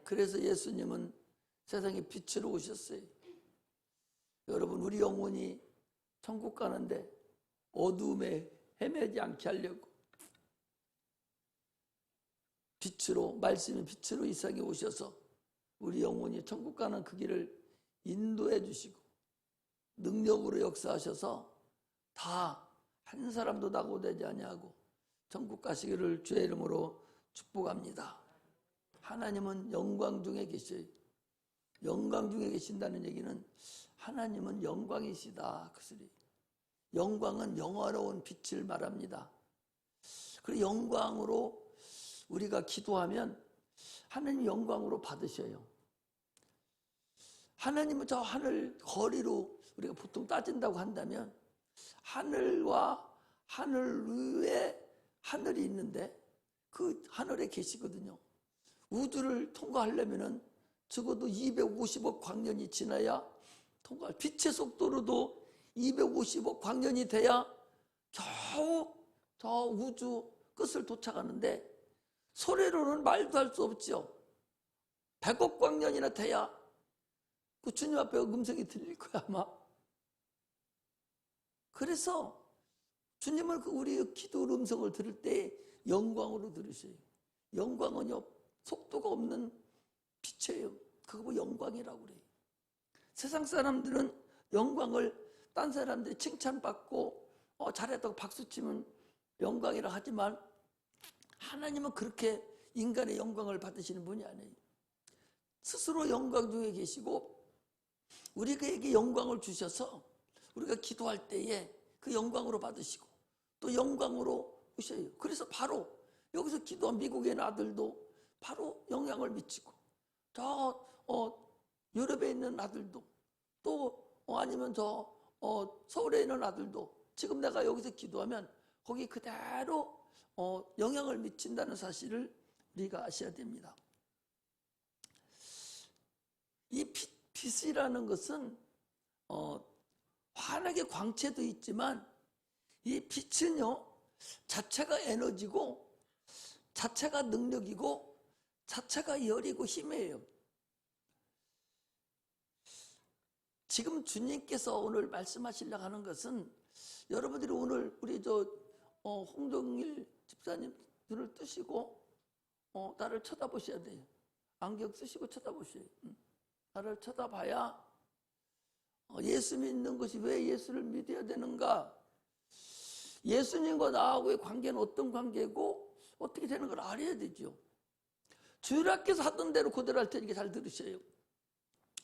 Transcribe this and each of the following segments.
그래서 예수님은 세상에 빛으로 오셨어요. 여러분, 우리 영혼이 천국 가는데 어두움에 헤매지 않게 하려고 빛으로, 말씀이 빛으로 이 세상에 오셔서 우리 영혼이 천국 가는 그 길을 인도해 주시고 능력으로 역사하셔서 다 한 사람도 낙오되지 아니하고 천국 가시기를 주의 이름으로 축복합니다. 하나님은 영광 중에 계셔요. 영광 중에 계신다는 얘기는 하나님은 영광이시다, 그 소리. 영광은 영화로운 빛을 말합니다. 그리고 영광으로 우리가 기도하면 하나님 영광으로 받으셔요. 하나님은 저 하늘 거리로 우리가 보통 따진다고 한다면 하늘과 하늘 위에 하늘이 있는데 그 하늘에 계시거든요. 우주를 통과하려면 적어도 250억 광년이 지나야 통과할, 빛의 속도로도 250억 광년이 돼야 겨우 저 우주 끝을 도착하는데 소리로는 말도 할 수 없죠. 100억 광년이나 돼야 그 주님 앞에 음성이 들릴 거야 아마. 그래서 주님을 우리 기도 음성을 들을 때 영광으로 들으셔요. 영광은요 속도가 없는 빛이에요. 그거 영광이라고 그래요. 세상 사람들은 영광을 딴 사람들이 칭찬받고 잘했다고 박수치면 영광이라 하지만 하나님은 그렇게 인간의 영광을 받으시는 분이 아니에요. 스스로 영광 중에 계시고 우리에게 영광을 주셔서 우리가 기도할 때에 그 영광으로 받으시고 또 영광으로 오셔요. 그래서 바로 여기서 기도한 미국의 아들도 바로 영향을 미치고 저 유럽에 있는 아들도 또 아니면 저 서울에 있는 아들도 지금 내가 여기서 기도하면 거기 그대로 영향을 미친다는 사실을 우리가 아셔야 됩니다. 이 빛이라는 것은 환하게 광채도 있지만 이 빛은요 자체가 에너지고 자체가 능력이고 자체가 열이고 힘이에요. 지금 주님께서 오늘 말씀하시려고 하는 것은 여러분들이 오늘 우리 홍정일 집사님 눈을 뜨시고 나를 쳐다보셔야 돼요. 안경 쓰시고 쳐다보셔요. 나를 쳐다봐야 예수 믿는 것이 왜 예수를 믿어야 되는가? 예수님과 나하고의 관계는 어떤 관계고 어떻게 되는 걸 알아야 되죠. 주일학교에서 하던 대로 그대로 할 테니까 잘 들으셔요.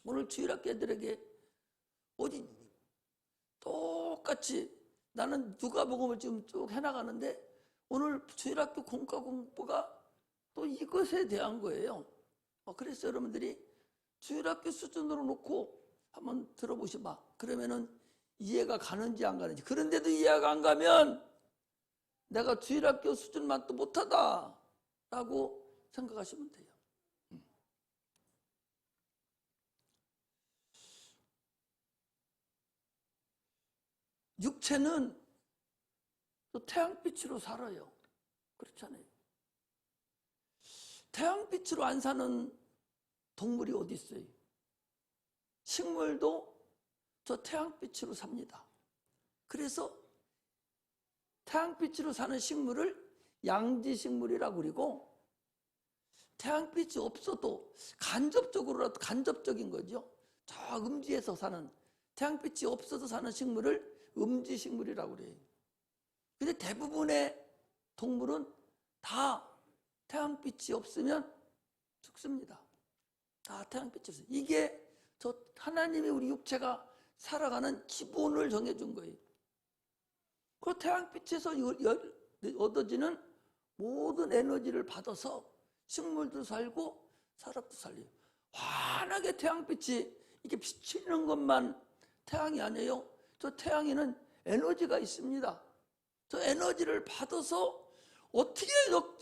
오늘 주일학교 애들에게 어디 똑같이 나는 누가복음을 지금 쭉 해나가는데 오늘 주일학교 공과 공부가 또 이것에 대한 거예요. 그래서 여러분들이 주일학교 수준으로 놓고 한번 들어보셔봐. 그러면은 이해가 가는지 안 가는지. 그런데도 이해가 안 가면 내가 주일학교 수준만 또 못하다 라고 생각하시면 돼요. 육체는 또 태양빛으로 살아요. 그렇잖아요. 태양빛으로 안 사는 동물이 어디 있어요? 식물도 저 태양빛으로 삽니다. 그래서 태양빛으로 사는 식물을 양지식물이라고 그러고 태양빛이 없어도 간접적으로라도 간접적인 거죠. 저 음지에서 사는 태양빛이 없어도 사는 식물을 음지식물이라고 그래요. 근데 대부분의 동물은 다 태양빛이 없으면 죽습니다. 다 태양빛이 없어요. 이게 저 하나님이 우리 육체가 살아가는 기본을 정해준 거예요. 그 태양빛에서 얻어지는 모든 에너지를 받아서 식물도 살고 사람도 살려요. 환하게 태양빛이 이렇게 비치는 것만 태양이 아니에요. 저 태양에는 에너지가 있습니다. 저 에너지를 받아서 어떻게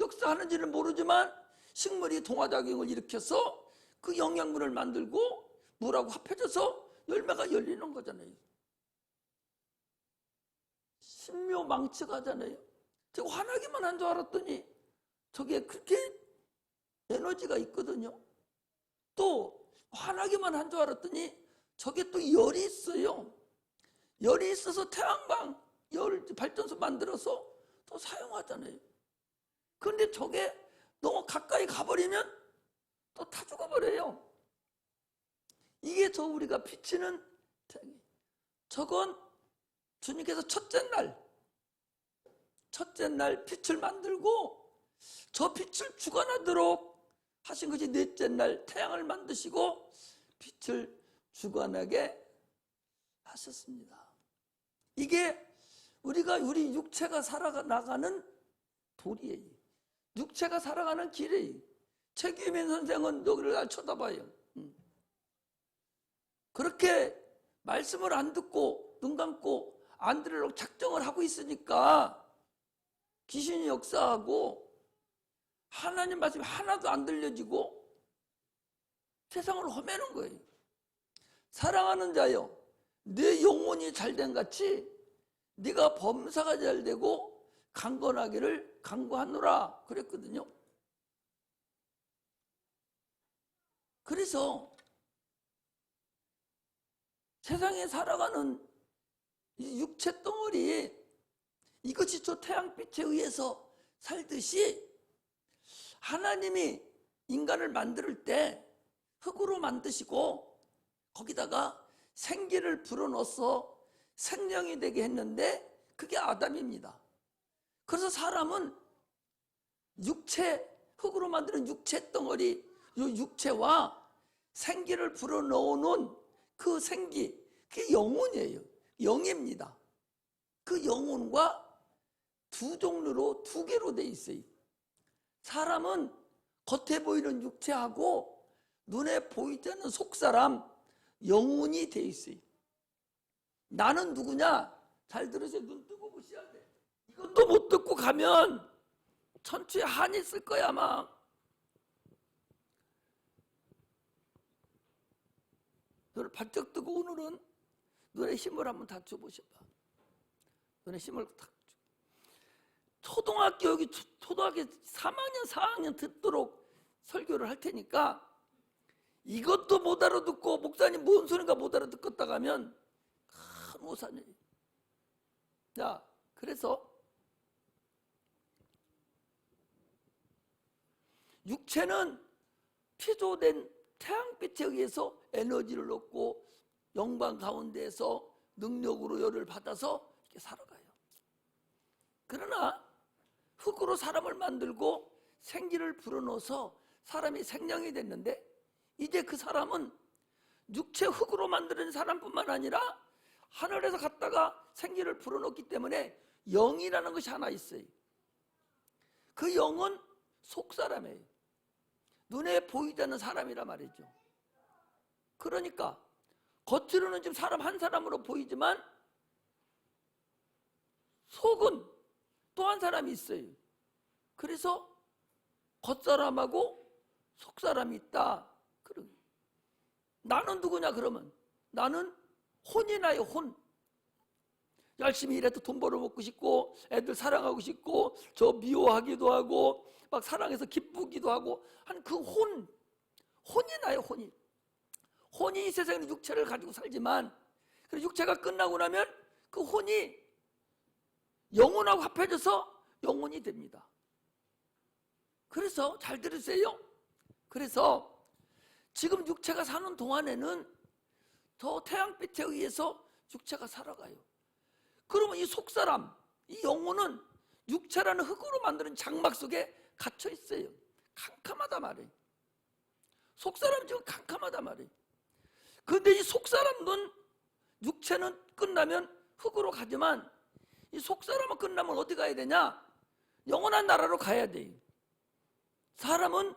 역사하는지는 모르지만 식물이 동화작용을 일으켜서 그 영양분을 만들고 물하고 합해져서 열매가 열리는 거잖아요. 신묘망측하잖아요. 제가 화나기만 한 줄 알았더니 저게 그렇게 에너지가 있거든요. 또 환하기만 한 줄 알았더니 저게 또 열이 있어요. 열이 있어서 태양광 열 발전소 만들어서 또 사용하잖아요. 그런데 저게 너무 가까이 가버리면 또 타 죽어버려요. 이게 저 우리가 비치는 태양이. 저건 주님께서 첫째 날 빛을 만들고 저 빛을 주관하도록 하신 것이 넷째 날 태양을 만드시고 빛을 주관하게 하셨습니다. 이게 우리 육체가 살아나가는 도리예요. 육체가 살아가는 길이에요. 최규민 선생은 여기를 날 쳐다봐요. 그렇게 말씀을 안 듣고 눈 감고 안 들으려고 작정을 하고 있으니까 귀신이 역사하고 하나님 말씀이 하나도 안 들려지고 세상을 험해는 거예요. 사랑하는 자여, 내 영혼이 잘된 같이 네가 범사가 잘되고 강건하기를 강구하노라 그랬거든요. 그래서 세상에 살아가는 이 육체 덩어리, 이것이 저 태양빛에 의해서 살듯이 하나님이 인간을 만들 때 흙으로 만드시고 거기다가 생기를 불어넣어서 생명이 되게 했는데 그게 아담입니다. 그래서 사람은 흙으로 만드는 육체 덩어리, 이 육체와 생기를 불어넣어놓은 그 생기, 그게 영혼이에요. 영입니다. 그 영혼과 두 종류로, 두 개로 돼 있어요. 사람은 겉에 보이는 육체하고 눈에 보이지 않는 속사람, 영혼이 돼 있어요. 나는 누구냐? 잘 들으세요. 눈 뜨고 보셔야 돼. 이것도 못 듣고 가면 천추에 한이 있을 거야 아마. 눈을 바짝 뜨고 오늘은 눈에 힘을 한번 다 줘보셔봐. 눈에 힘을 다 줘. 초등학교 여기 초등학교 3학년 4학년 듣도록 설교를 할 테니까 이것도 못 알아듣고 목사님 뭔 소린가 못 알아듣겠다 가면 큰 오산이에요. 자, 그래서 육체는 피조된 태양빛에 의해서 에너지를 얻고 영광 가운데에서 능력으로 열을 받아서 이렇게 살아가요. 그러나 흙으로 사람을 만들고 생기를 불어넣어서 사람이 생명이 됐는데 이제 그 사람은 육체 흙으로 만드는 사람뿐만 아니라 하늘에서 갔다가 생기를 불어넣기 때문에 영이라는 것이 하나 있어요. 그 영은 속사람이에요. 눈에 보이지 않는 사람이란 말이죠. 그러니까 겉으로는 지금 사람 한 사람으로 보이지만 속은 또 한 사람이 있어요. 그래서 겉사람하고 속사람이 있다. 나는 누구냐 그러면 나는 혼이 나요. 혼. 열심히 일해도 돈 벌어먹고 싶고 애들 사랑하고 싶고 저 미워하기도 하고 막 사랑해서 기쁘기도 하고 한 그 혼이 나요. 혼이 이 세상에 육체를 가지고 살지만 육체가 끝나고 나면 그 혼이 영혼하고 합해져서 영혼이 됩니다. 그래서 잘 들으세요. 그래서 지금 육체가 사는 동안에는 더 태양빛에 의해서 육체가 살아가요. 그러면 이 속사람, 이 영혼은 육체라는 흙으로 만드는 장막 속에 갇혀 있어요. 캄캄하다 말이에요. 속사람 지금 캄캄하다 말이에요. 그런데 이 속사람은 육체는 끝나면 흙으로 가지만 이 속사람은 끝나면 어디 가야 되냐? 영원한 나라로 가야 돼요. 사람은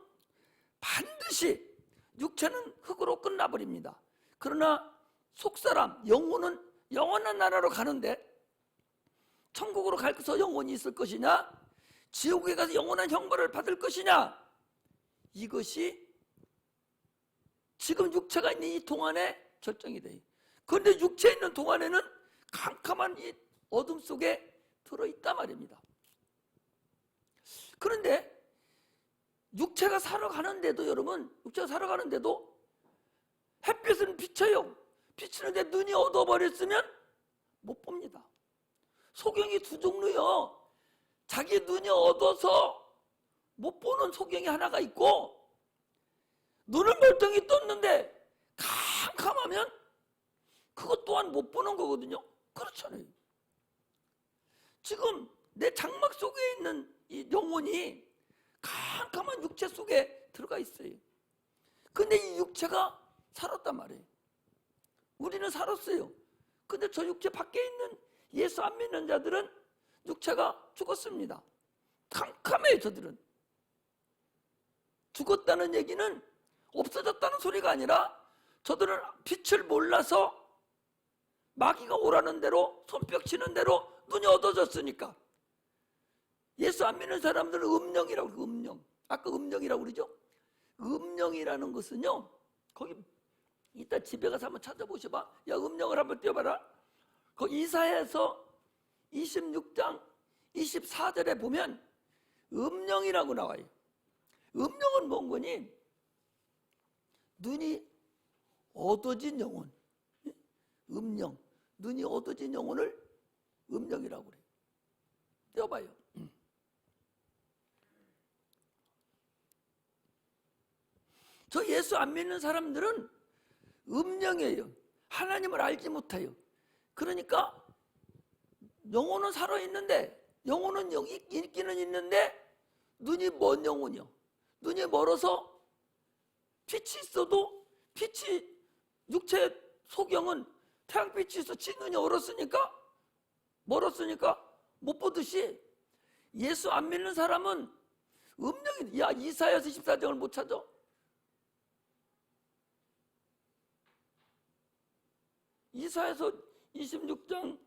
반드시 육체는 흙으로 끝나버립니다. 그러나 속사람, 영혼은 영원한 나라로 가는데 천국으로 가서 영원히 있을 것이냐? 지옥에 가서 영원한 형벌을 받을 것이냐? 이것이 지금 육체가 있는 이 동안에 결정이 돼요. 그런데 육체에 있는 동안에는 캄캄한 이 어둠 속에 들어있단 말입니다. 그런데 육체가 살아가는데도, 여러분, 육체가 살아가는데도 햇빛은 비쳐요. 비치는데 눈이 어두워버렸으면 못 봅니다. 소경이 두 종류요. 자기 눈이 어두워서 못 보는 소경이 하나가 있고, 눈을 멀쩡히 떴는데 캄캄하면 그것 또한 못 보는 거거든요. 그렇잖아요. 지금 내 장막 속에 있는 이 영혼이 캄캄한 육체 속에 들어가 있어요. 근데 이 육체가 살았단 말이에요. 우리는 살았어요. 근데 저 육체 밖에 있는 예수 안 믿는 자들은 육체가 죽었습니다. 캄캄해요. 저들은. 죽었다는 얘기는 없어졌다는 소리가 아니라 저들은 빛을 몰라서 마귀가 오라는 대로, 손뼉 치는 대로 눈이 어두워졌으니까. 예수 안 믿는 사람들은 음령이라고 그러고, 음령. 아까 음령이라고 그러죠? 음령이라는 것은요, 거기 이따 집에 가서 한번 찾아보셔봐. 야, 음령을 한번 띄워봐라. 거기 이사야서 26장 24절에 보면 음령이라고 나와요. 음령은 뭔 거니? 눈이 어두워진 영혼. 음령. 눈이 어두워진 영혼을 음령이라고 그래요. 띄워봐요. 저 예수 안 믿는 사람들은 음령이에요. 하나님을 알지 못해요. 그러니까 영혼은 살아있는데, 영혼은 있기는 있는데 눈이 먼 영혼이요. 눈이 멀어서 빛이 있어도, 빛이, 육체 소경은 태양빛이 있어 지 눈이 멀었으니까 못 보듯이, 예수 안 믿는 사람은 음령이. 야, 이사야서 14장을 못 찾아? 이사야서 26장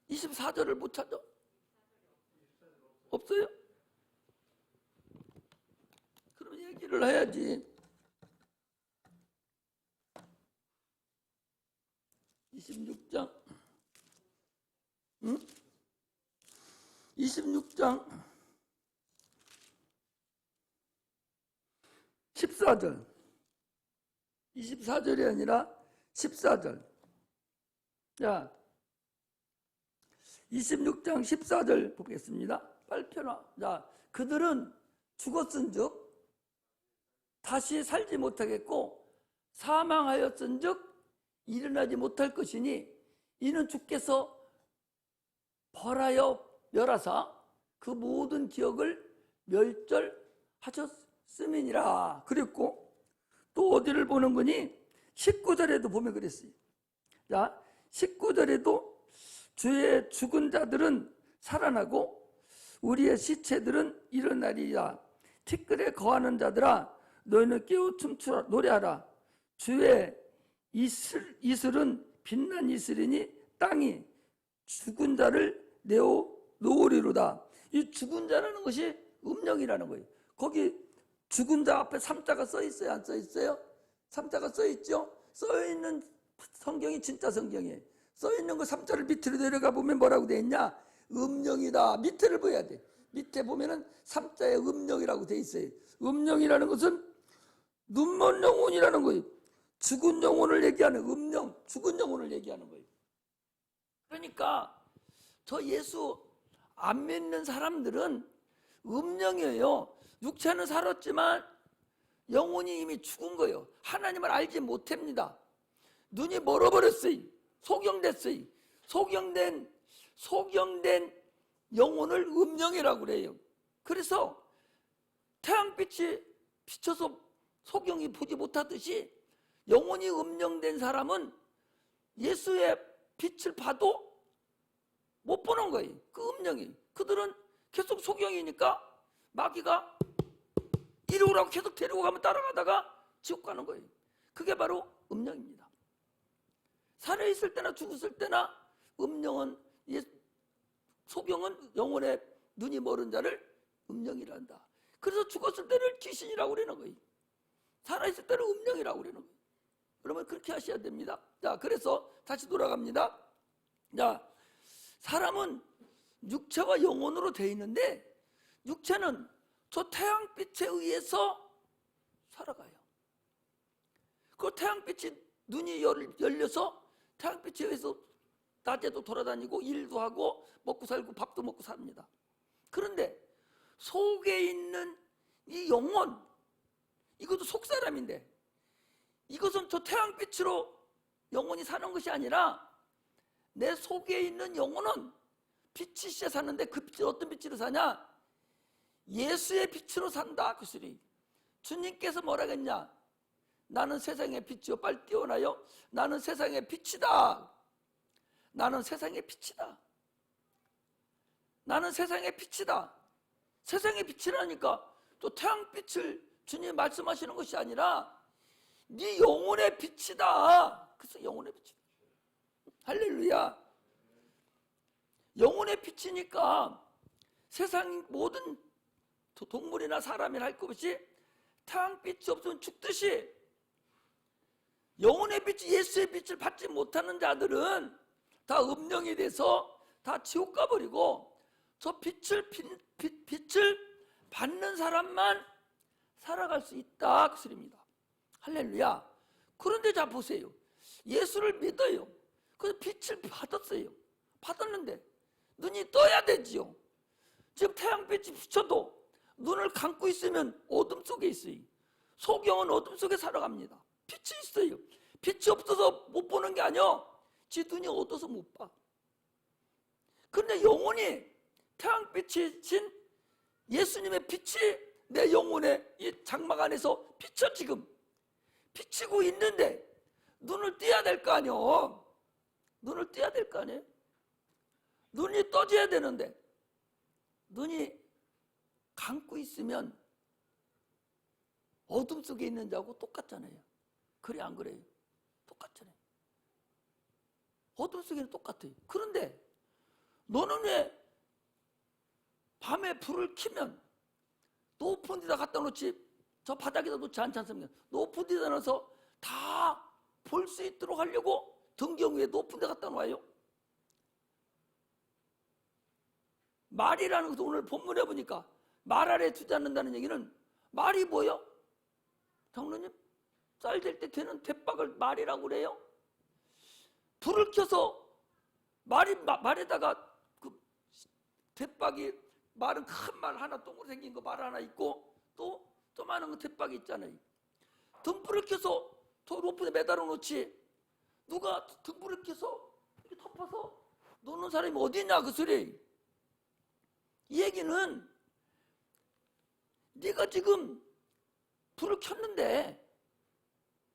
24절을 못 찾아? 없어요? 그럼 얘기를 해야지. 26장 26장 14절 24절이 아니라 14절. 자, 26장 14절 보겠습니다. 빨리 펴라. 자, 그들은 죽었은즉 다시 살지 못하겠고 사망하였은즉 일어나지 못할 것이니 이는 주께서 벌하여 멸하사 그 모든 기억을 멸절하셨음이니라. 그랬고 또 어디를 보는 거니? 19절에도 보면 그랬어요. 자, 19절에도 주의 죽은 자들은 살아나고 우리의 시체들은 일어나리라. 티끌에 거하는 자들아, 너희는 깨어 춤추라, 노래하라. 주의 이슬은 빛난 이슬이니 땅이 죽은 자를 내어 놓으리로다. 이 죽은 자라는 것이 음령이라는 거예요. 거기 죽은 자 앞에 삼자가 써 있어요, 안 써 있어요? 삼자가 써 있죠? 써 있는 성경이 진짜 성경이에요. 써 있는 거 삼자를 밑으로 내려가 보면 뭐라고 돼 있냐? 음령이다. 밑에를 봐야 돼. 밑에 보면은 삼자에 음령이라고 돼 있어요. 음령이라는 것은 눈먼 영혼이라는 거예요. 죽은 영혼을 얘기하는 음령, 죽은 영혼을 얘기하는 거예요. 그러니까 저 예수 안 믿는 사람들은 음령이에요. 육체는 살았지만 영혼이 이미 죽은 거예요. 하나님을 알지 못합니다. 눈이 멀어버렸어요. 소경됐어요. 소경된 영혼을 음령이라고 그래요. 그래서 태양빛이 비쳐서 소경이 보지 못하듯이 영혼이 음령된 사람은 예수의 빛을 봐도 못 보는 거예요. 그 음령이. 그들은 계속 소경이니까 마귀가 이리 오라고 계속 데리고 가면 따라가다가 지옥 가는 거예요. 그게 바로 음령입니다. 살아있을 때나 죽었을 때나 음령은, 소경은 영혼의 눈이 멀은 자를 음령이란다. 그래서 죽었을 때는 귀신이라고 그러는 거예요. 살아있을 때는 음령이라고 그러는 거예요. 그러면 그렇게 하셔야 됩니다. 자, 그래서 다시 돌아갑니다. 자, 사람은 육체와 영혼으로 되어 있는데 육체는 저 태양빛에 의해서 살아가요. 그 태양빛이 눈이 열려서 태양빛에 의해서 낮에도 돌아다니고 일도 하고 먹고 살고 밥도 먹고 삽니다. 그런데 속에 있는 이 영혼, 이것도 속사람인데 이것은 저 태양빛으로 영혼이 사는 것이 아니라 내 속에 있는 영혼은 빛이 있어 사는데 그 빛은 어떤 빛으로 사냐? 예수의 빛으로 산다. 그 소리. 주님께서 뭐라 했냐? 나는 세상의 빛이요. 빨리 띄워놔요. 나는 세상의 빛이다. 나는 세상의 빛이다. 나는 세상의 빛이다. 세상의 빛이라니까 또 태양빛을 주님이 말씀하시는 것이 아니라 네 영혼의 빛이다. 그래서 영혼의 빛이다. 할렐루야. 영혼의 빛이니까 세상 모든 동물이나 사람이나 할 것 없이 태양빛이 없으면 죽듯이 영혼의 빛이 예수의 빛을 받지 못하는 자들은 다 음령이 돼서 다 지옥 가버리고 저 빛을 받는 사람만 살아갈 수 있다. 그 소리입니다. 할렐루야. 그런데 자 보세요. 예수를 믿어요. 그래서 빛을 받았어요. 받았는데 눈이 떠야 되지요. 지금 태양빛이 비춰도 눈을 감고 있으면 어둠 속에 있어요. 속영은 어둠 속에 살아갑니다. 빛이 있어요. 빛이 없어서 못 보는 게 아니야. 지 눈이 어두워서 못 봐. 그런데 영혼이 태양빛이신 예수님의 빛이 내 영혼의 이 장막 안에서 비쳐 지금 비치고 있는데 눈을 띄어야 될 거 아니요. 눈을 띄어야 될 거 아니에요. 눈이 떠져야 되는데 눈이 감고 있으면 어둠 속에 있는 자하고 똑같잖아요. 그래 안 그래요? 똑같잖아요. 어둠 속에는 똑같아요. 그런데 너는 왜 밤에 불을 켜면 높은 데다 갖다 놓지 저 바닥에다 놓지 않지 않습니까? 높은 데다 넣어서 다 볼 수 있도록 하려고 등경 위에 높은 데 갖다 놓아요. 말이라는 것도 오늘 본문에 보니까 말 아래 두지 않는다는 얘기는 말이 뭐예요? 장로님 쌀 될 때 되는 대박을 말이라고 그래요? 불을 켜서 말에다가 그 대박이 말은 큰 말 하나 동그랗게 생긴 거 말 하나 있고 또 조그마한 거 대박이 있잖아요. 등불을 켜서 더 높은 데 매달아 놓지 누가 등불을 켜서 이렇게 덮어서 노는 사람이 어디 있냐 그 소리. 이 얘기는 네가 지금 불을 켰는데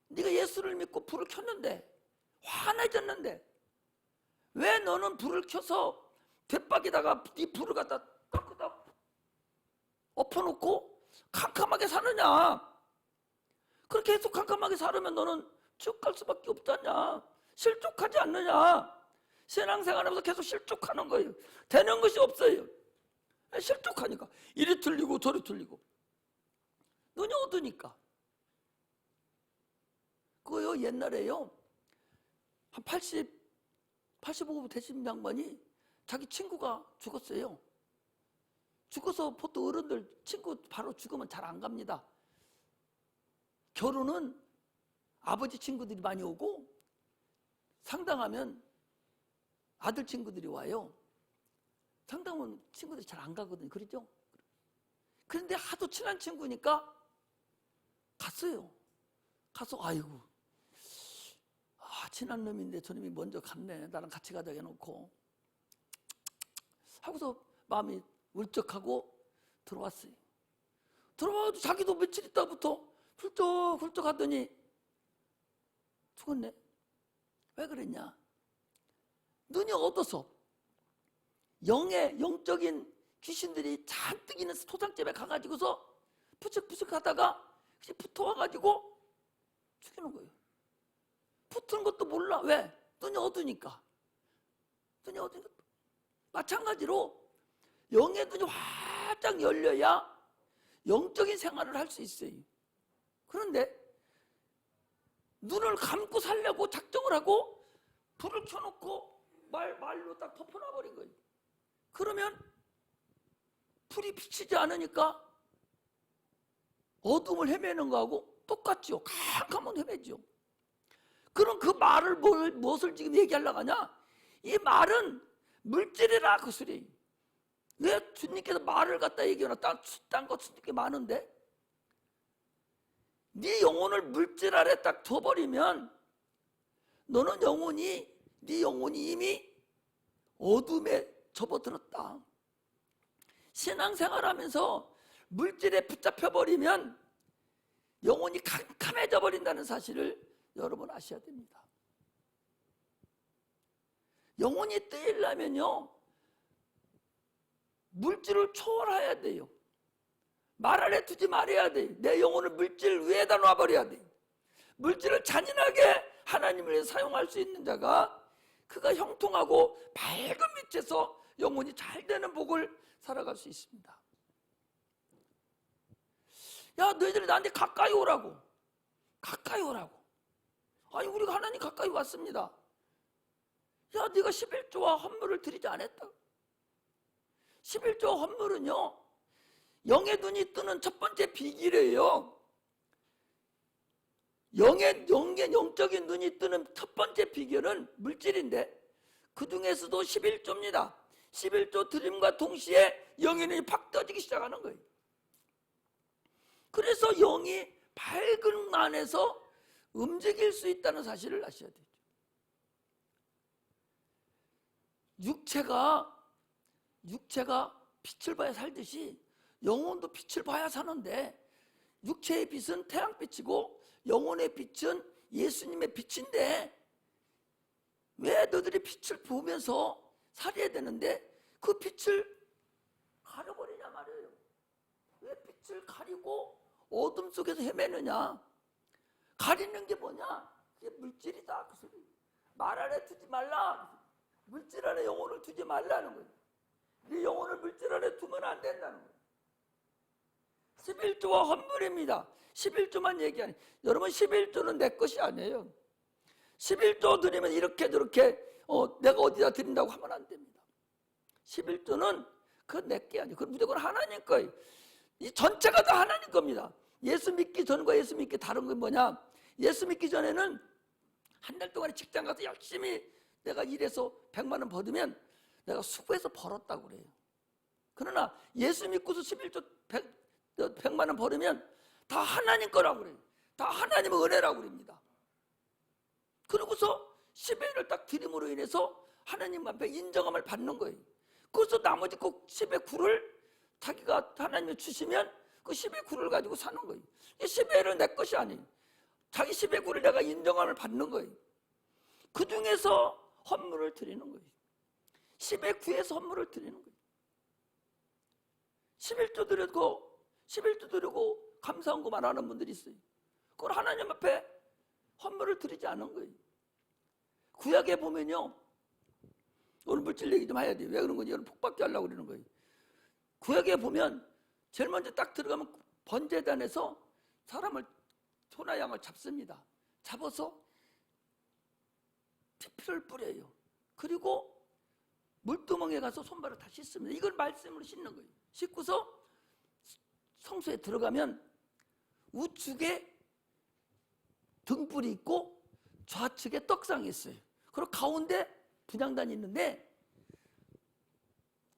네가 예수를 믿고 불을 켰는데 환해졌는데 왜 너는 불을 켜서 대박에다가 네 불을 갖다 닦다 엎어놓고 캄캄하게 사느냐. 그렇게 계속 캄캄하게 살으면 너는 쭉 갈 수밖에 없잖냐. 실족하지 않느냐. 신앙생활하면서 계속 실족하는 거예요. 되는 것이 없어요. 실족하니까 이리 틀리고 저리 틀리고 눈이 어두니까. 그거요 옛날에요 한 85 되신 양반이 자기 친구가 죽었어요. 죽어서 보통 어른들 친구 바로 죽으면 잘 안 갑니다. 결혼은 아버지 친구들이 많이 오고 상당하면 아들 친구들이 와요. 상당하면 친구들이 잘 안 가거든요. 그렇죠? 그런데 하도 친한 친구니까 갔어요. 가서 아이고 친한 놈인데 저놈이 먼저 갔네. 나랑 같이 가자 해놓고 하고서 마음이 울적하고 들어왔어요. 들어와도 자기도 며칠 있다부터 훌쩍훌쩍 하더니 죽었네. 왜 그랬냐? 눈이 어두워서 영적인 귀신들이 잔뜩 있는 토장집에 가가지고서 푸석푸석 하다가 붙어와가지고 죽이는 거예요. 붙은 것도 몰라. 왜? 눈이 어두니까. 눈이 어두니까. 마찬가지로 영의 눈이 활짝 열려야 영적인 생활을 할 수 있어요. 그런데 눈을 감고 살려고 작정을 하고 불을 켜놓고 말로 딱 덮어놔버린 거예요. 그러면 불이 비치지 않으니까 어둠을 헤매는 거하고 똑같죠. 캄캄한 헤매죠. 그럼 그 말을 무엇을 지금 얘기하려고 하냐? 이 말은 물질이라 그 소리. 왜 주님께서 말을 갖다 얘기하나? 딴 거 주님께 많은데? 네 영혼을 물질 아래 딱 둬버리면 너는 네 영혼이 이미 어둠에 접어들었다. 신앙생활하면서 물질에 붙잡혀버리면 영혼이 캄캄해져 버린다는 사실을 여러분 아셔야 됩니다. 영혼이 뜨이려면요, 물질을 초월해야 돼요. 말 안에 두지 말아야 돼. 내 영혼을 물질 위에다 놔버려야 돼. 물질을 잔인하게 하나님을 위해 사용할 수 있는 자가 그가 형통하고 밝은 빛에서 영혼이 잘 되는 복을 살아갈 수 있습니다. 야, 너희들이 나한테 가까이 오라고. 가까이 오라고. 아니, 우리가 하나님 가까이 왔습니다. 야, 네가 11조와 헌물을 드리지 않았다. 11조와 헌물은요, 영의 눈이 뜨는 첫 번째 비결이에요. 영적인 눈이 뜨는 첫 번째 비결은 물질인데 그 중에서도 11조입니다. 11조 드림과 동시에 영의 눈이 팍 떠지기 시작하는 거예요. 그래서 영이 밝은 안에서 움직일 수 있다는 사실을 아셔야 되죠. 육체가 빛을 봐야 살듯이 영혼도 빛을 봐야 사는데, 육체의 빛은 태양빛이고 영혼의 빛은 예수님의 빛인데 왜 너희들이 빛을 보면서 살아야 되는데 그 빛을 가려버리냐 말이에요. 왜 빛을 가리고 어둠 속에서 헤매느냐? 가리는 게 뭐냐? 그게 물질이다. 그 소리. 말 안에 두지 말라. 물질 안에 영혼을 두지 말라는 거예요. 네 영혼을 물질 안에 두면 안 된다는 거예요. 11조와 헌물입니다. 11조만 얘기하니, 여러분 11조는 내 것이 아니에요. 11조 드리면 이렇게 저렇게 내가 어디다 드린다고 하면 안 됩니다. 11조는 그건 내 게 아니에요. 그건 무조건 하나님 거예요. 이 전체가 다 하나님 겁니다. 예수 믿기 전과 예수 믿기 다른 건 뭐냐? 예수 믿기 전에는 한 달 동안에 직장 가서 열심히 내가 일해서 100만 원 벌으면 내가 수고해서 벌었다고 그래요. 그러나 예수 믿고서 11조 100만 원 벌으면 다 하나님 거라고 그래요. 다 하나님의 은혜라고 그럽니다. 그러고서 10회를 딱 드림으로 인해서 하나님 앞에 인정함을 받는 거예요. 그래서 나머지 꼭 10의 9를 자기가 하나님이 주시면 그 10의 9를 가지고 사는 거예요. 이 10회는 내 것이 아니에요. 자기 10의 9를 내가 인정함을 받는 거예요. 그 중에서 헌물을 드리는 거예요. 10의 9에서 헌물을 드리는 거예요. 11조 드리고 감사한 거 말하는 분들이 있어요. 그걸 하나님 앞에 헌물을 드리지 않은 거예요. 구약에 보면요, 오늘 물질 얘기 좀 해야 돼요. 왜 그런 거지? 여러분 복받게 하려고 그러는 거예요. 구약에 보면 제일 먼저 딱 들어가면 번제단에서 사람을, 소나 양을 잡습니다. 잡아서 피를 뿌려요. 그리고 물두멍에 가서 손발을 다 씻습니다. 이걸 말씀으로 씻는 거예요. 씻고서 성소에 들어가면 우측에 등불이 있고 좌측에 떡상이 있어요. 그리고 가운데 분향단이 있는데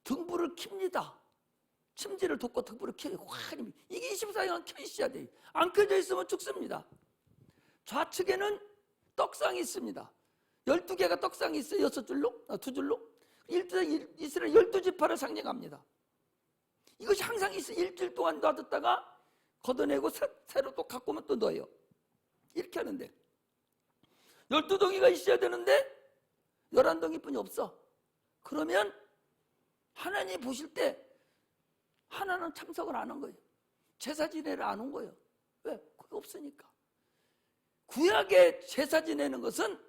등불을 켭니다. 침지를 돋고 등불을 켜요. 이게 24시간 켜 있어야 돼요. 안 켜져 있으면 죽습니다. 좌측에는 떡상이 있습니다. 12개가 떡상이 있어요. 6줄로? 2줄로? 이스라엘 12지파를 상징합니다. 이것이 항상 있어요. 일주일 동안 놔뒀다가 걷어내고 새로 또 갖고 오면 또 넣어요. 이렇게 하는데 12덩이가 있어야 되는데 11덩이뿐이 없어. 그러면 하나님 보실 때 하나는 참석을 안 한 거예요. 제사 지내러 안 온 거예요. 왜? 그게 없으니까. 구약의 제사 지내는 것은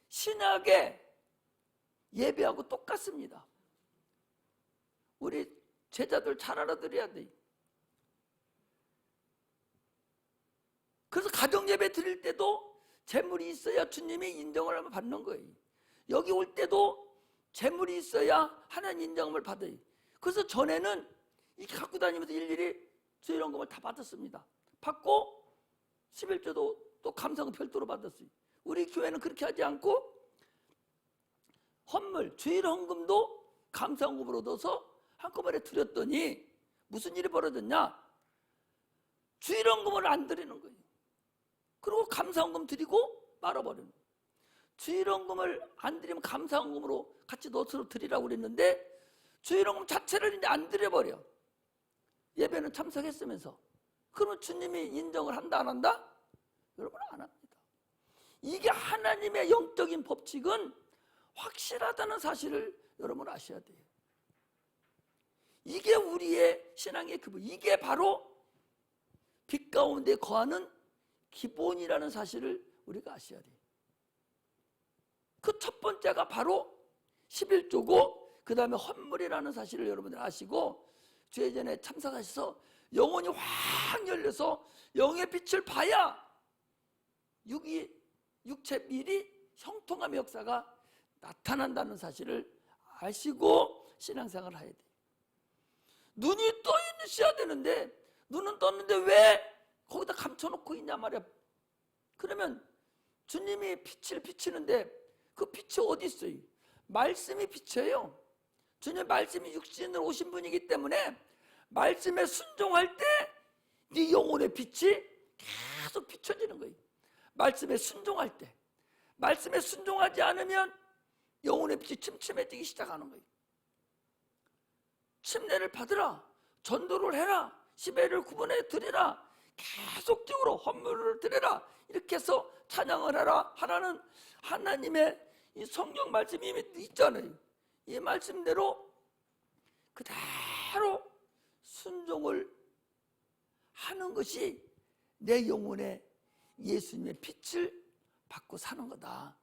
신약의 예배하고 똑같습니다. 우리 제자들 잘 알아들어야 돼. 그래서 가정예배 드릴 때도 재물이 있어야 주님의 인정을 받는 거예요. 여기 올 때도 재물이 있어야 하나님 인정을 받아요. 그래서 전에는 이렇게 갖고 다니면서 일일이 수요일헌금을 다 받았습니다. 받고 11조도 또 감사금 별도로 받았어요. 우리 교회는 그렇게 하지 않고 헌물, 주일 헌금도 감사헌금으로 얻어서 한꺼번에 드렸더니 무슨 일이 벌어졌냐? 주일 헌금을 안 드리는 거예요. 그리고 감사헌금 드리고 말아버리는 거예요. 주일 헌금을 안 드리면 감사헌금으로 같이 넣어서 드리라고 그랬는데 주일 헌금 자체를 이제 안 드려버려. 예배는 참석했으면서. 그러면 주님이 인정을 한다 안 한다? 여러분 안 합니다. 이게 하나님의 영적인 법칙은 확실하다는 사실을 여러분 아셔야 돼요. 이게 우리의 신앙의 기본, 이게 바로 빛 가운데 거하는 기본이라는 사실을 우리가 아셔야 돼요. 그 첫 번째가 바로 11조고 그 다음에 헌물이라는 사실을 여러분들 아시고 주예전에 참석하셔서 영혼이 확 열려서 영의 빛을 봐야 육체 미리 형통함의 역사가 나타난다는 사실을 아시고 신앙생활을 해야 돼요. 눈이 떠 있으셔야 되는데 눈은 떴는데 왜 거기다 감춰놓고 있냐 말이야. 그러면 주님이 빛을 비치는데 그 빛이 어디 있어요? 말씀이 비쳐요. 주님의 말씀이 육신으로 오신 분이기 때문에 말씀에 순종할 때 네 영혼의 빛이 계속 비춰지는 거예요. 말씀에 순종할 때. 말씀에 순종하지 않으면 영혼의 빛이 침침해지기 시작하는 거예요. 침례를 받으라, 전도를 해라, 시베를 구분해 드리라, 계속적으로 헌물을 드리라, 이렇게 해서 찬양을 하라 하라는 하나님의 이 성경 말씀이 이미 있잖아요. 이 말씀대로 그대로 순종을 하는 것이 내 영혼에 예수님의 빛을 받고 사는 거다.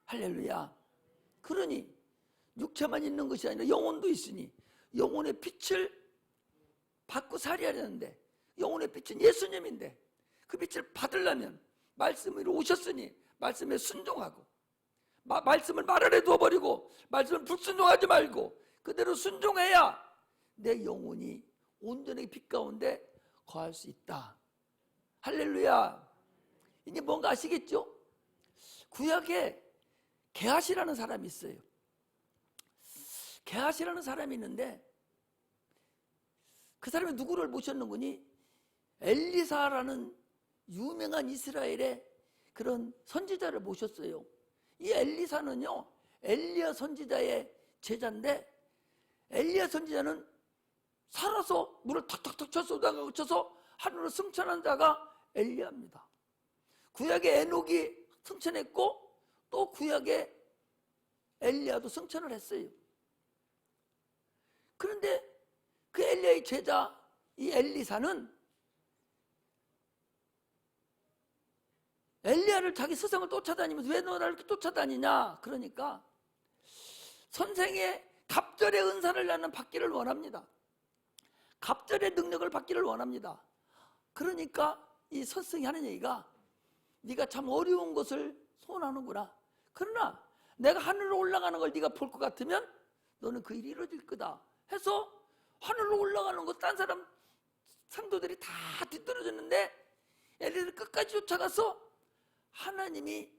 할렐루야. 그러니 육체만 있는 것이 아니라 영혼도 있으니 영혼의 빛을 받고 살아야 되는데 영혼의 빛은 예수님인데 그 빛을 받으려면 말씀으로 오셨으니 말씀에 순종하고 말씀을 말 아래 두어버리고 말씀을 불순종하지 말고 그대로 순종해야 내 영혼이 온전히 빛 가운데 거할 수 있다. 할렐루야. 이게 뭔가 아시겠죠? 구약에 게하시라는 사람이 있어요. 게하시라는 사람이 있는데 그 사람이 누구를 모셨는 거니? 엘리사라는 유명한 이스라엘의 그런 선지자를 모셨어요. 이 엘리사는요, 엘리야 선지자의 제자인데 엘리야 선지자는 살아서 물을 탁탁탁 쳐서 쏟아가고 쳐서 하늘로 승천한 자가 엘리야입니다. 구약의 에녹이 승천했고 또 구약의 엘리야도 승천을 했어요. 그런데 그 엘리야의 제자 이 엘리사는 엘리야를 자기 스승을 쫓아다니면서 왜 너 나를 이렇게 쫓아다니냐? 그러니까 선생의 갑절의 은사를 나는 받기를 원합니다. 갑절의 능력을 받기를 원합니다. 그러니까 이 스승이 하는 얘기가 네가 참 어려운 것을 소원하는구나. 그러나 내가 하늘로 올라가는 걸 네가 볼 것 같으면 너는 그 일이 이루어질 거다 해서 하늘로 올라가는 거 딴 사람 상도들이 다 뒤떨어졌는데 엘리사를 끝까지 쫓아가서 하나님이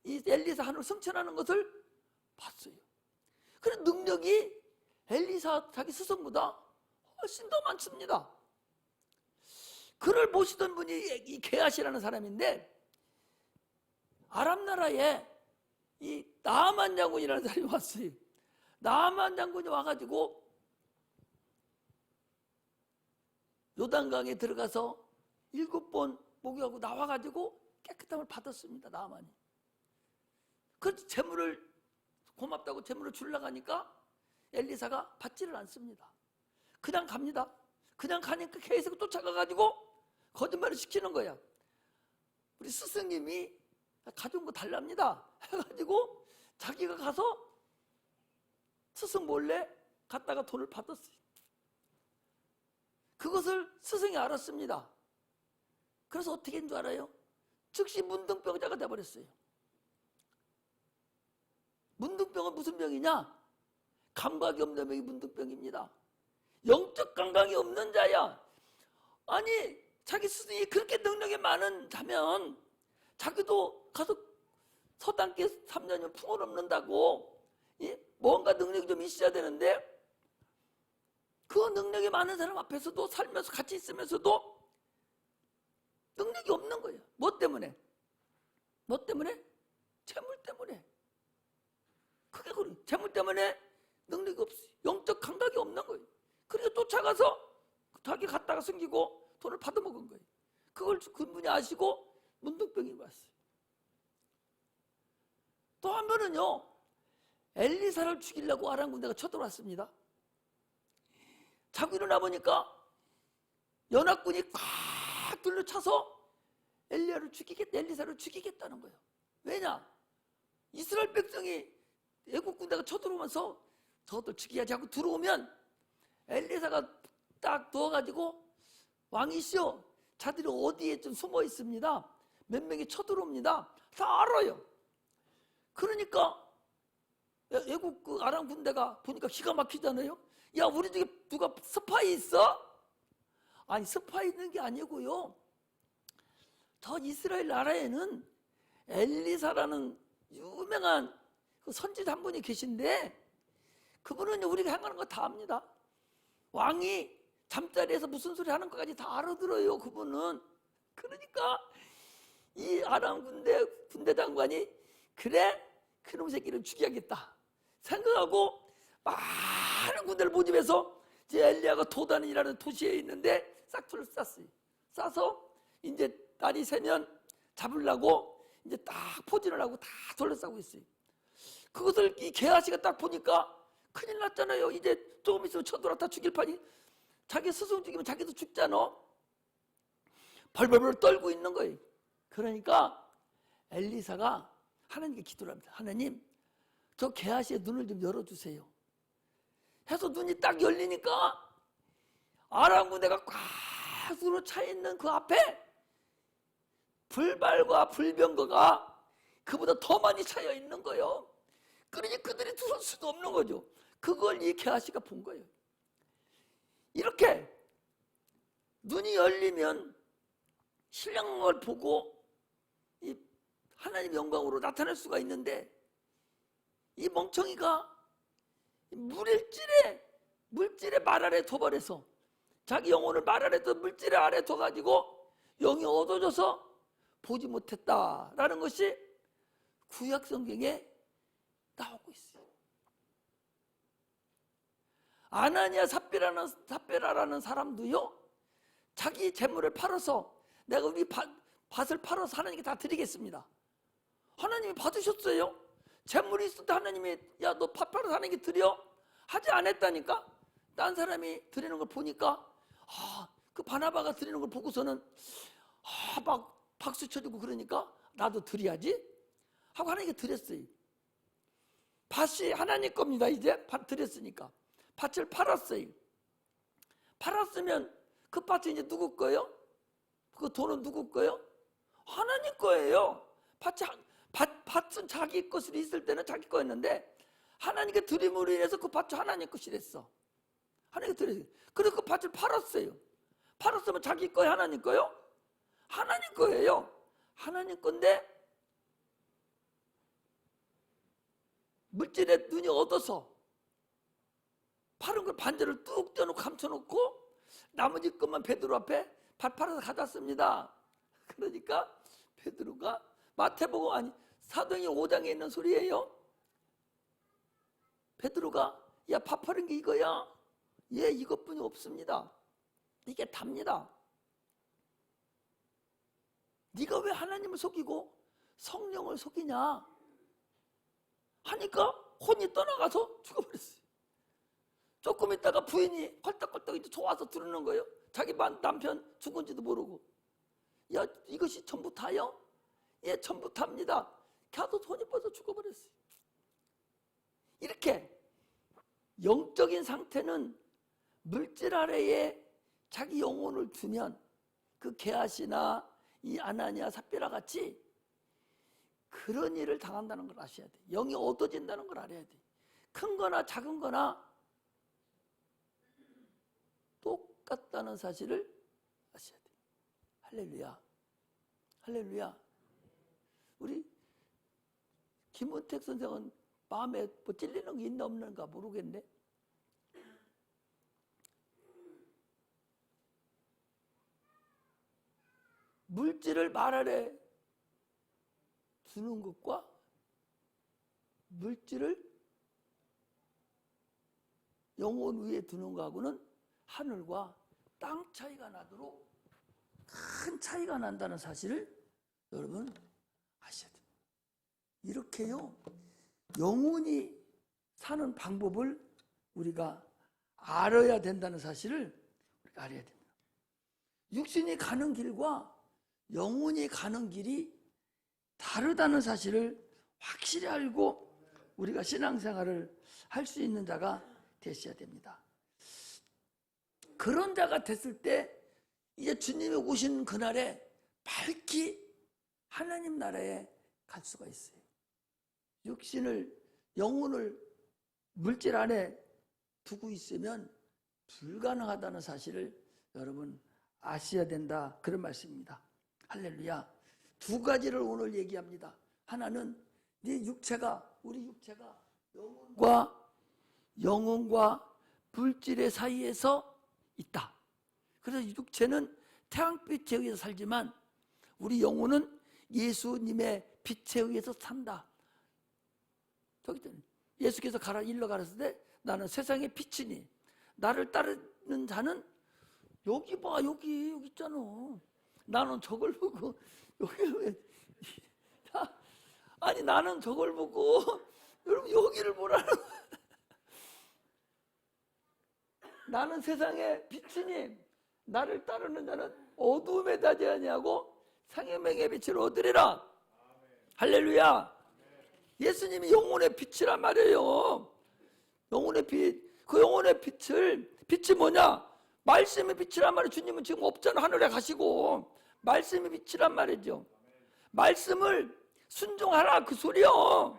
이 엘리사 하늘로 승천하는 것을 봤어요. 그런 능력이 엘리사 자기 스승보다 훨씬 더 많습니다. 그를 모시던 분이 이 게하시라는 사람인데 아람 나라에 이 나아만 장군이라는 사람이 왔어요. 나아만 장군이 와가지고 요단강에 들어가서 7번 목욕하고 나와가지고 깨끗함을 받았습니다. 나아만이. 그 재물을 고맙다고 재물을 주려고 하니까 엘리사가 받지를 않습니다. 그냥 갑니다. 그냥 가니까 계속 쫓아가가지고 거짓말을 시키는 거야. 우리 스승님이 가져온 거 달랍니다 해가지고 자기가 가서 스승 몰래 갔다가 돈을 받았어요. 그것을 스승이 알았습니다. 그래서 어떻게 한 줄 알아요? 즉시 문둥병자가 돼버렸어요. 문둥병은 무슨 병이냐? 감각이 없는 병이 문둥병입니다. 영적 감각이 없는 자야. 아니 자기 스승이 그렇게 능력이 많은 자면 자기도 가서 서당계 3년이면 풍을 얻는다고 뭔가 능력이 좀 있어야 되는데 그 능력이 많은 사람 앞에서도 살면서 같이 있으면서도 능력이 없는 거예요. 뭐 때문에? 뭐 때문에? 재물 때문에. 그게 그래. 재물 때문에 능력이 없어요. 영적 감각이 없는 거예요. 그러니까 쫓아가서 자기 갔다가 숨기고 돈을 받아먹은 거예요. 그걸 그분이 아시고 문둥병이 왔어요. 또 한 번은요, 엘리사를 죽이려고 아람 군대가 쳐들어왔습니다. 자고 일어나 보니까 연합군이 꽉 둘러차서 엘리사를 죽이겠다는 거예요. 왜냐? 이스라엘 백성이 애국 군대가 쳐들어오면서 저들 죽여야지 하고 들어오면 엘리사가 딱 누워가지고 왕이시여, 자들이 어디에 좀 숨어 있습니다. 몇 명이 쳐들어옵니다. 다 알아요. 그러니까 애국 그 아람 군대가 보니까 기가 막히잖아요. 야, 우리 중에 누가 스파이 있어? 아니, 스파이 있는 게 아니고요, 저 이스라엘 나라에는 엘리사라는 유명한 그 선지자 한 분이 계신데 그분은 우리가 행하는 거 다 압니다. 왕이 잠자리에서 무슨 소리 하는 것까지 다 알아들어요, 그분은. 그러니까 이 아람 군대 장관이 그래, 그놈 새끼를 죽여야겠다 생각하고 많은 군대를 모집해서 이제 엘리야가 도단이라는 도시에 있는데 싹투를 쌌어요. 싸서 이제 날이 새면 잡으려고 이제 딱 포진을 하고 다 둘러싸고 있어요. 그것을 이 게하시가 딱 보니까 큰일 났잖아요. 이제 조금 있으면 쳐들어 다 죽일 판이. 자기 스승 죽이면 자기도 죽잖아. 벌벌벌 떨고 있는 거예요. 그러니까 엘리사가 하나님께 기도를 합니다. 하나님, 저 게하시의 눈을 좀 열어주세요. 해서 눈이 딱 열리니까 아람 군대가 꽉 둘러차 있는 그 앞에 불발과 불병거가 그보다 더 많이 차여 있는 거예요. 그러니 그들이 들어올 수도 없는 거죠. 그걸 이 게하시가 본 거예요. 이렇게 눈이 열리면 신령을 보고 이 하나님의 영광으로 나타날 수가 있는데 이 멍청이가 물질의 말 아래 도발해서 자기 영혼을 말 아래 물질의 아래 둬가지고 영이 얻어져서 보지 못했다라는 것이 구약 성경에 나오고 있어요. 아나니아 삽비라라는 사람도요, 자기 재물을 팔아서 내가 우리 밭을 팔아서 하나님께 다 드리겠습니다. 하나님이 받으셨어요. 재물이 있을 때 하나님이 야, 너 밭 팔아서 하나님께 드려? 하지 않았다니까. 딴 사람이 드리는 걸 보니까 그 바나바가 드리는 걸 보고서는 막 박수 쳐주고 그러니까 나도 드려야지 하고 하나님께 드렸어요. 밭이 하나님 겁니다. 이제 밭 드렸으니까 밭을 팔았어요. 팔았으면 그 밭이 이제 누구 거예요? 그 돈은 누구 거예요? 하나님 거예요. 밭은 자기 것으로 있을 때는 자기 거였는데 하나님께 드림으로 인해서 그 밭이 하나님 것이 됐어. 하나님께 드렸어요. 그래서 그 밭을 팔았어요. 팔았으면 자기 거예요? 하나님 거예요? 하나님 거예요. 하나님 건데 물질에 눈이 얻어서 파는 걸 반절을 뚝 떼놓고 감춰놓고 나머지 것만 베드로 앞에 밭 팔아서 가져왔습니다. 그러니까 베드로가 마태복음 아니 사도행전 5장에 있는 소리예요. 베드로가 야, 밭 파는 게 이거야? 예, 이것뿐이 없습니다. 이게 답니다. 네가 왜 하나님을 속이고 성령을 속이냐 하니까 혼이 떠나가서 죽어버렸어요. 조금 있다가 부인이 헐떡헐떡 이제 좋아서 들으는 거예요. 자기 남편 죽은지도 모르고. 야, 이것이 전부 다요? 예, 전부 답니다. 걔도 손이 뻗어 죽어버렸어요. 이렇게 영적인 상태는 물질 아래에 자기 영혼을 두면 그 게하시나 이 아나니아 삽비라 같이 그런 일을 당한다는 걸 아셔야 돼. 영이 얻어진다는 걸 알아야 돼. 큰 거나 작은 거나 똑같다는 사실을 아셔야 돼. 할렐루야. 할렐루야. 우리 김은택 선생은 마음에 뭐 찔리는 게 있나 없는가 모르겠네. 물질을 말 아래 두는 것과 물질을 영혼 위에 두는 것하고는 하늘과 땅 차이가 나도록 큰 차이가 난다는 사실을 여러분 아셔야 됩니다. 이렇게요, 영혼이 사는 방법을 우리가 알아야 된다는 사실을 우리가 알아야 됩니다. 육신이 가는 길과 영혼이 가는 길이 다르다는 사실을 확실히 알고 우리가 신앙생활을 할 수 있는 자가 되셔야 됩니다. 그런 자가 됐을 때 이제 주님이 오신 그날에 밝히 하나님 나라에 갈 수가 있어요. 육신을, 영혼을 물질 안에 두고 있으면 불가능하다는 사실을 여러분 아셔야 된다, 그런 말씀입니다. 할렐루야. 두 가지를 오늘 얘기합니다. 하나는 네 육체가, 우리 육체가 영혼과 물질의 사이에서 있다. 그래서 육체는 태양빛에 의해서 살지만 우리 영혼은 예수님의 빛에 의해서 산다. 저기 예수께서 일러 가라사대 때 나는 세상의 빛이니 나를 따르는 자는 여기 봐, 여기 있잖아. 나는 저걸 보고 여기를 왜 아니 나는 저걸 보고 여러분 여기를 보라는 나는 세상의 빛이니 나를 따르는 자는 어두움에 다지 아니하고 생명의 빛을 얻으리라. 할렐루야. 예수님이 영혼의 빛이란 말이에요. 영혼의 빛. 그 영혼의 빛이 뭐냐? 말씀의 빛이란 말이에요. 주님은 지금 없잖아. 하늘에 가시고. 말씀의 빛이란 말이죠. 말씀을 순종하라, 그 소리요.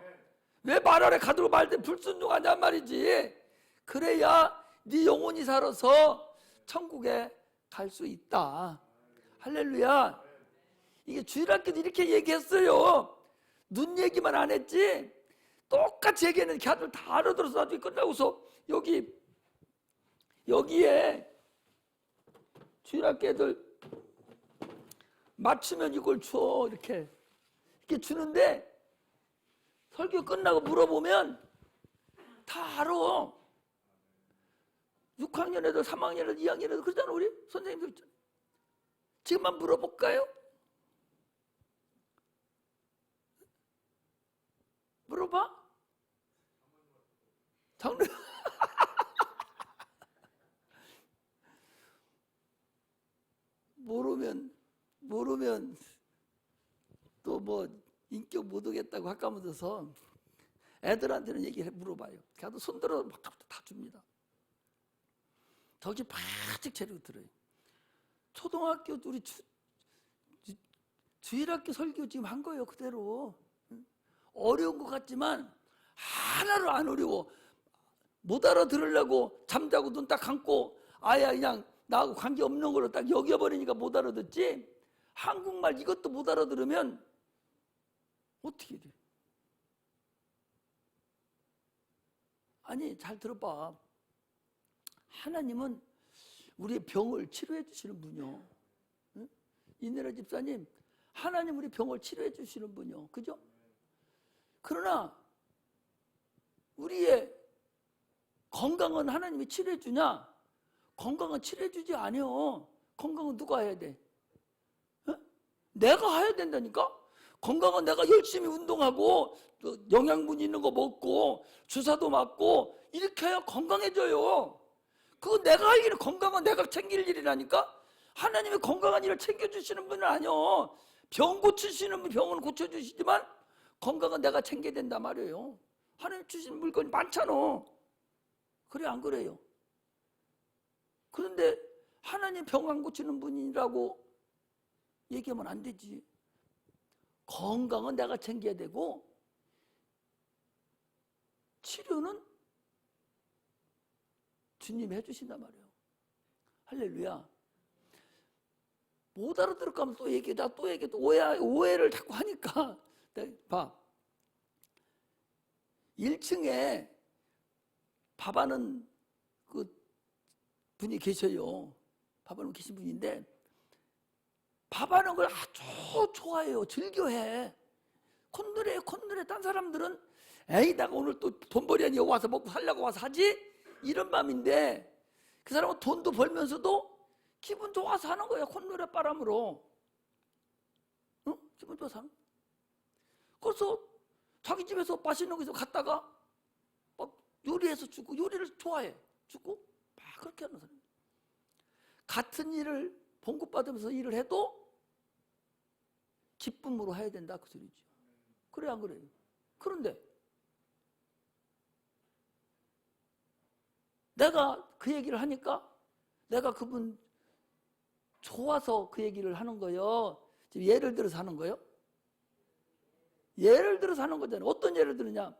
왜 말 아래 가두고 말때 불순종하냔 말이지. 그래야 네 영혼이 살아서 천국에 갈 수 있다. 할렐루야. 이게 주일학교도 이렇게 얘기했어요. 눈 얘기만 안 했지. 똑같이 얘기했는데 걔들 다 알아들어서 나중에 끝나고서 여기에 주일학교 애들 맞추면 이걸 줘. 이렇게 주는데 설교 끝나고 물어보면 다 알아. 6학년 애들, 3학년 애들, 2학년 애들 그러잖아. 우리 선생님들 있잖아. 지금만 물어볼까요? 물어봐? 장르 모르면 또 뭐 인격 못 오겠다고 깎아묻어서 애들한테는 얘기를 물어봐요. 걔도 손들어 막 다 줍니다. 덕이 바짝 재르고 들어요. 초등학교 우리 주일학교 설교 지금 한 거예요. 그대로. 어려운 것 같지만 하나로 안 어려워. 못 알아들으려고 잠자고 눈 딱 감고 아예 그냥 나하고 관계없는 걸로 딱 여겨버리니까 못 알아듣지. 한국말 이것도 못 알아들으면 어떻게 돼? 아니 잘 들어봐. 하나님은 우리의 병을 치료해 주시는 분이요. 응? 이내라 집사님, 하나님 우리 병을 치료해 주시는 분이요. 그죠? 그러나 우리의 건강은 하나님이 치료해 주냐? 건강은 치료해 주지 않아요. 건강은 누가 해야 돼? 어? 내가 해야 된다니까? 건강은 내가 열심히 운동하고 영양분 있는 거 먹고 주사도 맞고 이렇게 해야 건강해져요. 그거 내가 할 일은, 건강은 내가 챙길 일이라니까? 하나님이 건강한 일을 챙겨주시는 분은 아니요. 병 고치시는 분 병은 고쳐주시지만 건강은 내가 챙겨야 된단 말이에요. 하나님 주신 물건이 많잖아. 그래 안 그래요? 그런데 하나님 병 안 고치는 분이라고 얘기하면 안 되지. 건강은 내가 챙겨야 되고 치료는 주님이 해주신단 말이에요. 할렐루야. 못 알아들을까 하면 또 얘기하다 또 얘기해. 오해를 자꾸 하니까. 봐. 1층에 밥하는 그 분이 계셔요. 밥하는 계신 분인데 밥하는 걸 아주 좋아해요. 즐겨해. 콧노래. 딴 사람들은 에이 내가 오늘 또 돈벌이하니 여기 와서 먹고 살려고 와서 하지? 이런 마음인데 그 사람은 돈도 벌면서도 기분 좋아서 하는 거야. 콧노래 바람으로. 응? 기분 좋아서 하는 거야. 그래서 자기 집에서 맛있는 곳에서 갔다가 막 요리해서 주고, 요리를 좋아해 주고 막 그렇게 하는 사람. 같은 일을 봉급받으면서 일을 해도 기쁨으로 해야 된다 그 소리죠. 그래 안 그래요? 그런데 내가 그 얘기를 하니까 내가 그분 좋아서 그 얘기를 하는 거예요. 지금 예를 들어서 하는 거예요. 예를 들어서 하는 거잖아요. 어떤 예를 들으냐?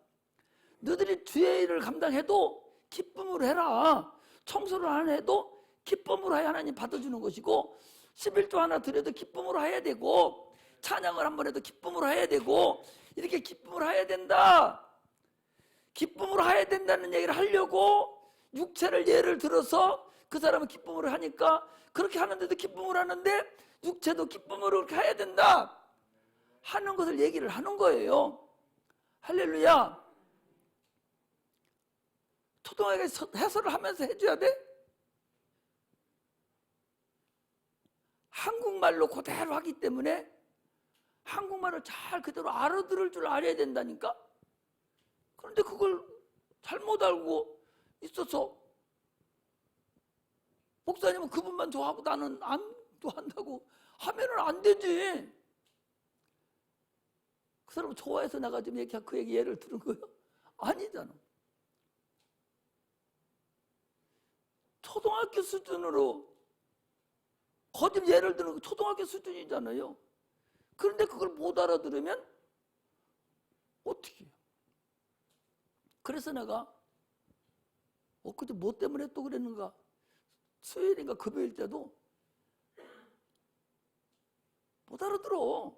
너희들이 주의 일을 감당해도 기쁨으로 해라. 청소를 안 해도 기쁨으로 해야 하나님 받아주는 것이고 11조 하나 드려도 기쁨으로 해야 되고 찬양을 한번 해도 기쁨으로 해야 되고 이렇게 기쁨으로 해야 된다. 기쁨으로 해야 된다는 얘기를 하려고 육체를 예를 들어서 그 사람은 기쁨으로 하니까 그렇게 하는데도 기쁨으로 하는데 육체도 기쁨으로 그렇게 해야 된다 하는 것을 얘기를 하는 거예요. 할렐루야. 초등학교 해설을 하면서 해줘야 돼? 한국말로 그대로 하기 때문에 한국말을 잘 그대로 알아들을 줄 알아야 된다니까. 그런데 그걸 잘못 알고 있어서 목사님은 그분만 좋아하고 나는 안 좋아한다고 하면은 안 되지. 그 사람 좋아해서 내가 지금 얘기한 그 얘기 예를 들은 거예요? 아니잖아. 초등학교 수준으로 거짓 예를 드는 거 초등학교 수준이잖아요. 그런데 그걸 못 알아들으면 어떻게 해요? 그래서 내가 엊그제 뭐 때문에 또 그랬는가? 수요일인가 금요일 때도 못 알아들어.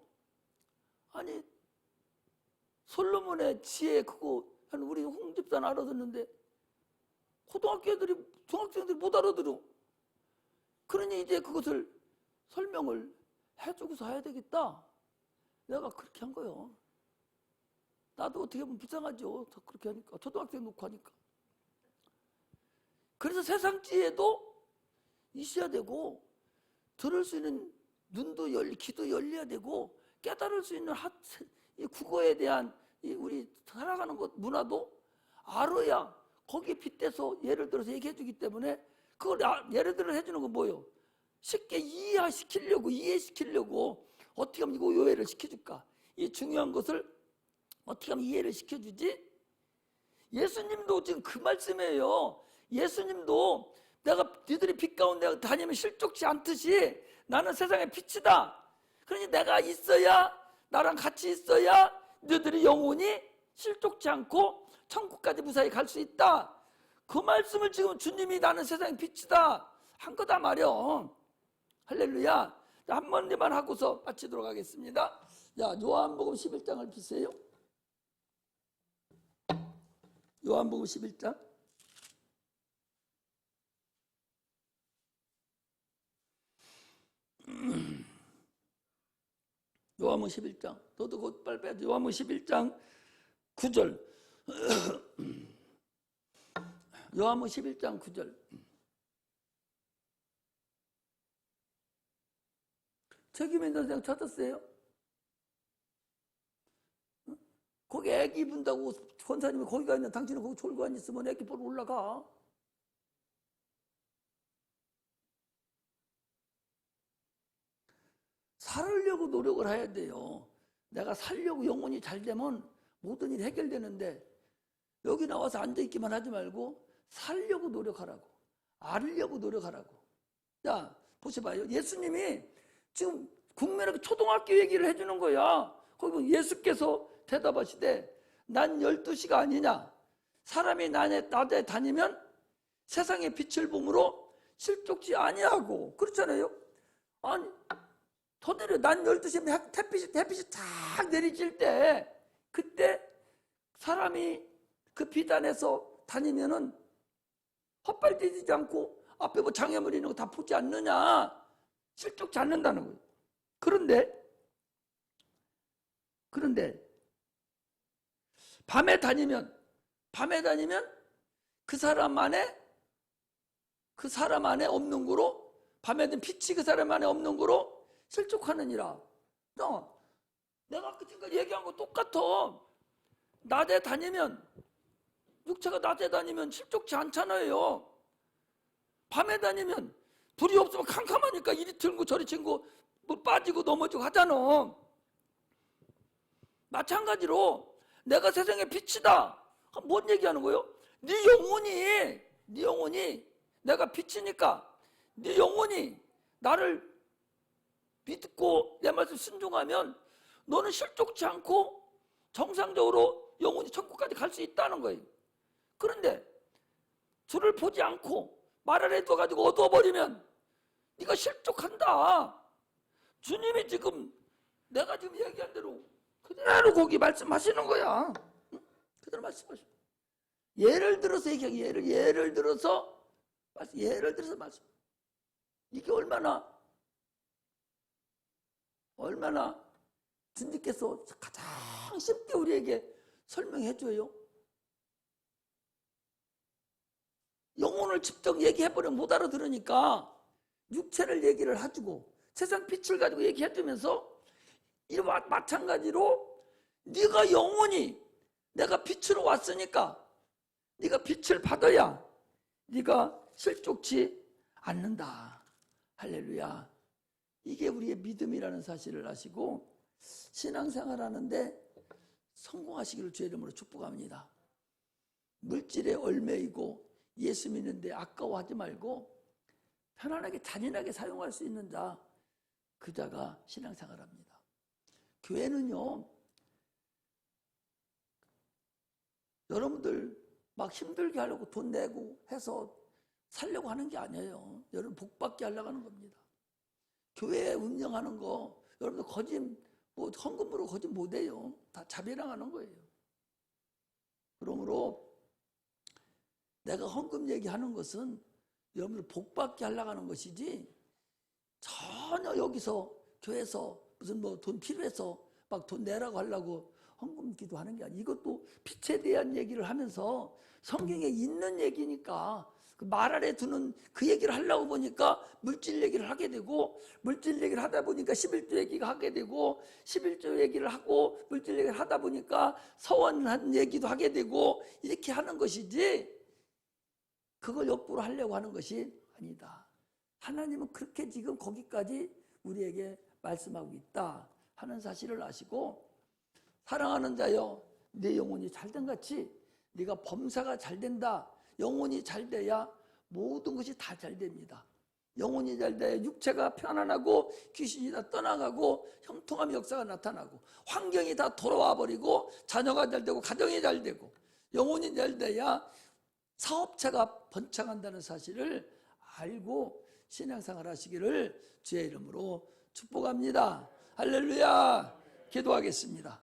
아니 솔로몬의 지혜 그거 우리 홍 집사는 알아듣는데 고등학교 애들이 중학생들이 못 알아들어. 그러니 이제 그것을 설명을 해주고서 해야 되겠다. 내가 그렇게 한 거예요. 나도 어떻게 보면 불쌍하죠. 그렇게 하니까 초등학생 놓고 하니까. 그래서 세상 지혜도 있어야 되고 들을 수 있는 눈도 귀도 열려야 되고 깨달을 수 있는 이 국어에 대한 우리 살아가는 것 문화도 알아야 거기에 빗대서 예를 들어서 얘기해 주기 때문에 그걸 예를 들어 해주는 건 뭐예요? 쉽게 이해시키려고 어떻게 하면 이거 오해를 시켜줄까? 이 중요한 것을 어떻게 하면 이해를 시켜주지? 예수님도 지금 그 말씀이에요. 예수님도 내가 너희들이 빛 가운데 다니면 실족치 않듯이 나는 세상의 빛이다. 그러니 내가 있어야 나랑 같이 있어야 너희들이 영원히 실족치 않고 천국까지 무사히 갈 수 있다. 그 말씀을 지금 주님이 나는 세상의 빛이다 한 거다 말이야. 할렐루야. 한 번만 하고서 마치도록 하겠습니다. 자, 요한복음 11장을 피세요. 요한복음 11장. 요한복음 11장. 너도 곧 빨리 빼야지. 요한복음 11장 9절. 요한복음 11장 9절. 책임 있는 선생 찾았어요? 거기 애기 분다고 권사님이 거기가 있는 당신은 거기 졸고 안 있으면 애기 보러 올라가. 살으려고 노력을 해야 돼요. 내가 살려고 영혼이 잘 되면 모든 일이 해결되는데 여기 나와서 앉아있기만 하지 말고 살려고 노력하라고. 알으려고 노력하라고. 자, 보셔봐요. 예수님이 지금 국민에게 초등학교 얘기를 해주는 거야. 거기 보면 예수께서 대답하시되 난 12시가 아니냐. 사람이 낮에 다니면 세상의 빛을 보므로 실족지 아니하고. 그렇잖아요. 아니 더 내려. 난 12시면 햇빛이 쫙 내리칠 때, 그때 사람이 그 비단에서 다니면은 헛발 디디지 않고 앞에 뭐 장애물 있는 거 다 보지 않느냐. 실족치 않는다는 거예요. 그런데 밤에 다니면 그 사람 안에 없는 거로, 밤에 든 빛이 그 사람 안에 없는 거로 실족하느니라. 내가 아까 지금까지 얘기한 거 똑같아. 낮에 다니면, 육체가 낮에 다니면 실족치 않잖아요. 밤에 다니면 불이 없으면 캄캄하니까 이리 튀고 저리 튀고 뭐 빠지고 넘어지고 하잖아. 마찬가지로 내가 세상의 빛이다. 뭔 얘기하는 거예요? 네 영혼이 내가 빛이니까 네 영혼이 나를 믿고 내 말씀 순종하면 너는 실족치 않고 정상적으로 영혼이 천국까지 갈 수 있다는 거예요. 그런데 주를 보지 않고 말 아래 둬가지고 어두워버리면 네가 실족한다. 주님이 지금 내가 지금 얘기한 대로 그대로 거기 말씀하시는 거야. 그대로 말씀하시는 거야. 예를 들어서 얘기하기, 예를 들어서 말씀. 이게 얼마나 주님께서 가장 쉽게 우리에게 설명해줘요. 영혼을 직접 얘기해버리면 못 알아들으니까 육체를 얘기를 해주고 세상 빛을 가지고 얘기해주면서 이와 마찬가지로 네가 영혼이 내가 빛으로 왔으니까 네가 빛을 받아야 네가 실족치 않는다. 할렐루야. 이게 우리의 믿음이라는 사실을 아시고 신앙생활하는데 성공하시기를 주의 이름으로 축복합니다. 물질에 얽매이고 예수 믿는데 아까워하지 말고 편안하게 잔인하게 사용할 수 있는 자, 그 자가 신앙생활합니다. 교회는요, 여러분들 막 힘들게 하려고 돈 내고 해서 살려고 하는 게 아니에요. 여러분 복받게 하려고 하는 겁니다. 교회 운영하는 거 여러분들 거짓 뭐 헌금으로 거짓 못해요. 다 자비랑 하는 거예요. 그러므로 내가 헌금 얘기하는 것은 여러분들 복받게 하려고 하는 것이지 전혀 여기서 교회에서 무슨 뭐 돈 필요해서 막 돈 내라고 하려고 헌금 기도하는 게 아니에요. 이것도 빛에 대한 얘기를 하면서 성경에 있는 얘기니까 그 말 아래 두는 그 얘기를 하려고 보니까 물질 얘기를 하게 되고, 물질 얘기를 하다 보니까 11조 얘기가 하게 되고, 11조 얘기를 하고 물질 얘기를 하다 보니까 서원한 얘기도 하게 되고, 이렇게 하는 것이지 그걸 역부로 하려고 하는 것이 아니다. 하나님은 그렇게 지금 거기까지 우리에게 말씀하고 있다 하는 사실을 아시고, 사랑하는 자여 내 영혼이 잘된 같이 네가 범사가 잘된다. 영혼이 잘돼야 모든 것이 다 잘됩니다. 영혼이 잘돼야 육체가 편안하고 귀신이 다 떠나가고 형통함의 역사가 나타나고 환경이 다 돌아와 버리고 자녀가 잘되고 가정이 잘되고 영혼이 잘돼야 사업체가 번창한다는 사실을 알고 신앙생활 하시기를 주의 이름으로 축복합니다. 할렐루야. 기도하겠습니다.